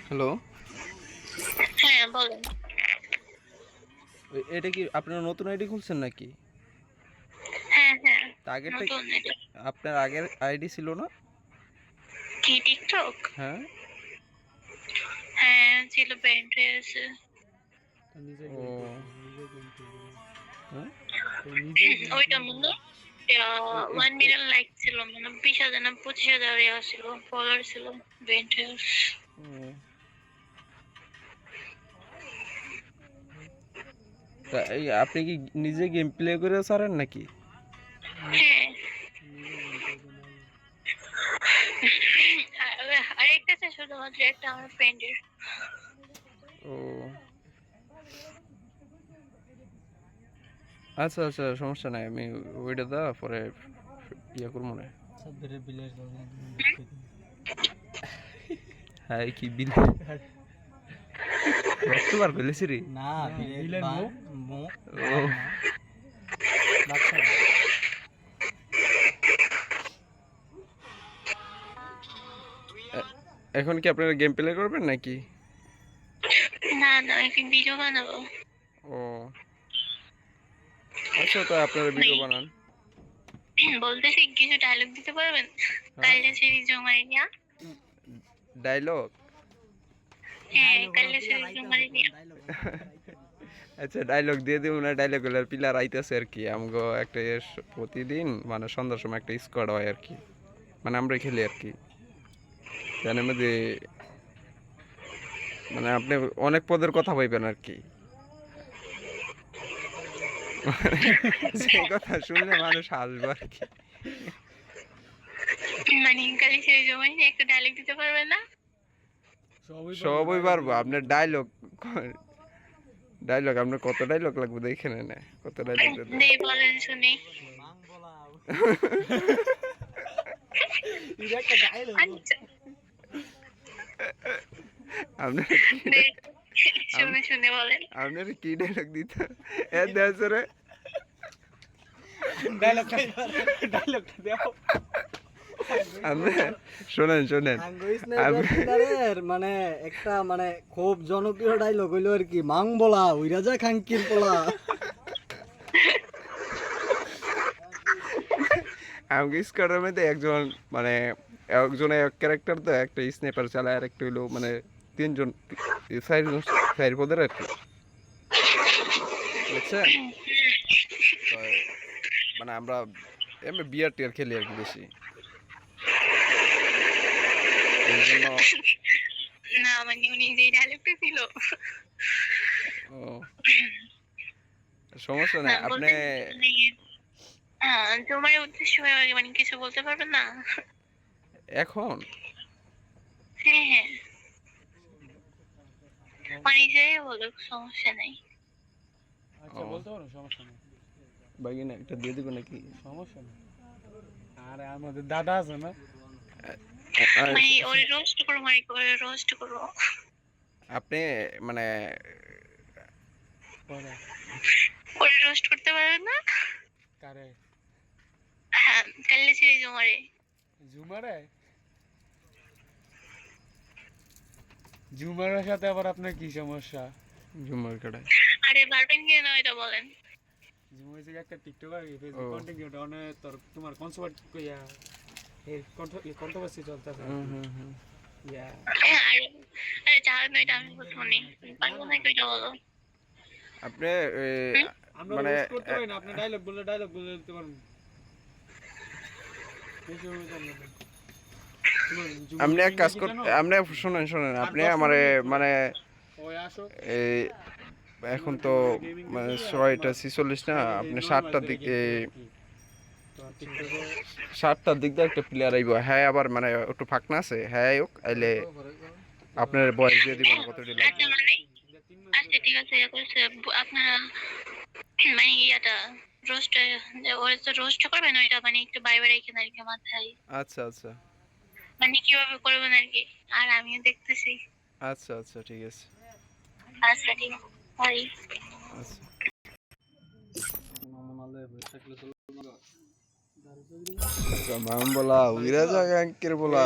Hello, হ্যাঁ, বলেন। এটা কি আপনারা নতুন আইডি খুলছেন নাকি? হ্যাঁ, হ্যাঁ, তা আগেরটা নতুন এটা। আপনার আগের আইডি ছিল না? কি টিকটক? হ্যাঁ। হ্যাঁ, ছিল ব্যান্ড হয়ে আছে। ও হ্যাঁ? ওইটা মনে 1 মিলিয়ন লাইক ছিল, মানে 20,000 না 25,000 ইয়া ছিল, ফলোয়ার ছিল, ব্যান্ড হয়ে আছে। ও, তা এই আপনি কি নিজে গেম প্লে করে ছাড়েন নাকি? হ্যাঁ। আরেকটা আছে শুধুমাত্র একটা আমার ফ্রেন্ডের। ও আচ্ছা আচ্ছা, সমস্যা নাই, আমি ওইটা দা পরে ইয়া করবো না। হ্যাঁ, কি বিল রক্ত বার ফেলেছি রে। না বিলের মুখ ও বাচ্চা না। এখন কি আপনারা গেম প্লে করবেন নাকি? না, না, একটি ভিডিও বানাবো। ও আচ্ছা, তো আপনারা ভিডিও বানান। বলতেছি কিছু ডায়লগ দিতে পারবেন? হ্যাঁ, কাইলে সিরিজ জমাই নিয়া। ডায়লগ। হ্যাঁ, কাইলে সিরিজ জমাই নিয়া। আচ্ছা, ডায়লগ দিয়ে দিব না, ডায়লগুলার পিলার আইতেছে আর কি। আমগো একটা প্রতিদিন মানে সন্ধ্যার সময় একটা স্কোয়াড হয় আর কি, মানে আমরা খেলি আর কি। জানেন যে মানে আপনি অনেক পদের কথা পাইবেন আর কি। সেই কথা শুনলে মানুষ হাসবে আর কি। মানে কাইলে সিরিজ জমাই নিয়ে একটা ডায়লগ দিতে পারবেন না? সবই পারবো। আপনার ডায়লগ, ডায়লগ আপনার কত ডায়লগ লাগবে দেখে নেন, কত ডায়লগ দিতে। নেই, বলেন শুনি। মাং বলা এটা একটা ডায়লগ। আচ্ছা, আপনার নেই, শুনে শুনে বলেন। আপনার কি ডায়লগ দিতে এ দেশ রে। ডায়লগটা ডায়লগটা দাও। আপনি শোনেন শোনেন স্ন্যাইপারের মানে একটা মানে খুব জনপ্রিয় ডায়লগ হইলো আর কি, মাং বলা উইরা যা খাঙ্কির পোলা। আমাকে স্কোয়াডের মধ্যে একজন মানে একজনে এক ক্যারেক্টার, তো একটা স্নাইপার চালায়, আর একটা হইলো মানে তিনজন, চারজন, চার পদের আর কি, বুঝছেন? তো মানে আমরা এমনি বিয়ার টিয়ার খেলি আর কি বেশি, এই জন্য। না, মানে উনি যে ডায়লগটা ছিল। ও সমস্যা নাই, না, আপনি বলতেন মানে তোমার উদ্দেশ্য হয়ে মানে কিছু বলতে পারবেন না? এখন হ্যাঁ, হ্যাঁ, মানে যাই বলো, সমস্যা নাই। আচ্ছা বলতে পারো, সমস্যা নেই, বাগিনা একটা দিয়ে দিব নাকি? সমস্যা নেই। আরে আমাদের দাদা আছে না, আর মানে ওরে রোস্ট করো, মানে ওরে রোস্ট করো। আপনি মানে পরে ওরে রোস্ট করতে পারবেন না? কারে হ্যাঁ, কাইলে সিরিজ জমারে। ঝুমারে, ঝুমারের সাথে আবার আপনার কি সমস্যা? ঝুমার কাটায়। আরে পারবেন কি না এটা বলেন। ঝুমার যে একটা টিকটকার ফেসবুক ও। কন্টেন্ট ক্রিয়েটর অনেক তোর তোমার কনসার্ট কইয়া এই কন্ট্রোভার্সি চলতেছে হুম। ইয়া। আরে আরে জানেন না, এটা আমি বলতে মানে পারবো না, এটা বলো। আপনি হুম? আমরা মানে রোস্ট করতে পারি না, আপনি ডায়লগ বলে দিতে পারেন। বেশি হবে তো না। তোমার আপনি এক কাজ কি করতে, জানো? আপনি শুনেন শুনেন, আর আপনি 10 আমারে মিনিট মানে ওই আসো। এই এখন তো মানে 6:46 না, আপনি 7টার দিকে, 7টার দিক দিয়ে একটা প্লেয়ার আইব। হ্যাঁ, আবার মানে একটু ফাঁকনা আছে, হ্যাঁ হোক আইলে আপনার বয়স দিয়ে দিব কতটি লাগবে। আচ্ছা, মানে আচ্ছা ঠিক আছে, ইয়ে করছে আপনারা মানে ইয়াটা রোস্ট, ওরা তো রোস্ট করবেন, ওইটা মানে একটু বাইরে রেখে আর কি মাথায়, আচ্ছা আচ্ছা মানে কিভাবে করবেন আর কি। আর আমিও দেখতেছি। আচ্ছা আচ্ছা, ঠিক আছে। আচ্ছা ঠিক আছে, বাই। আচ্ছা মাম বলা উইরা জায়গা বলা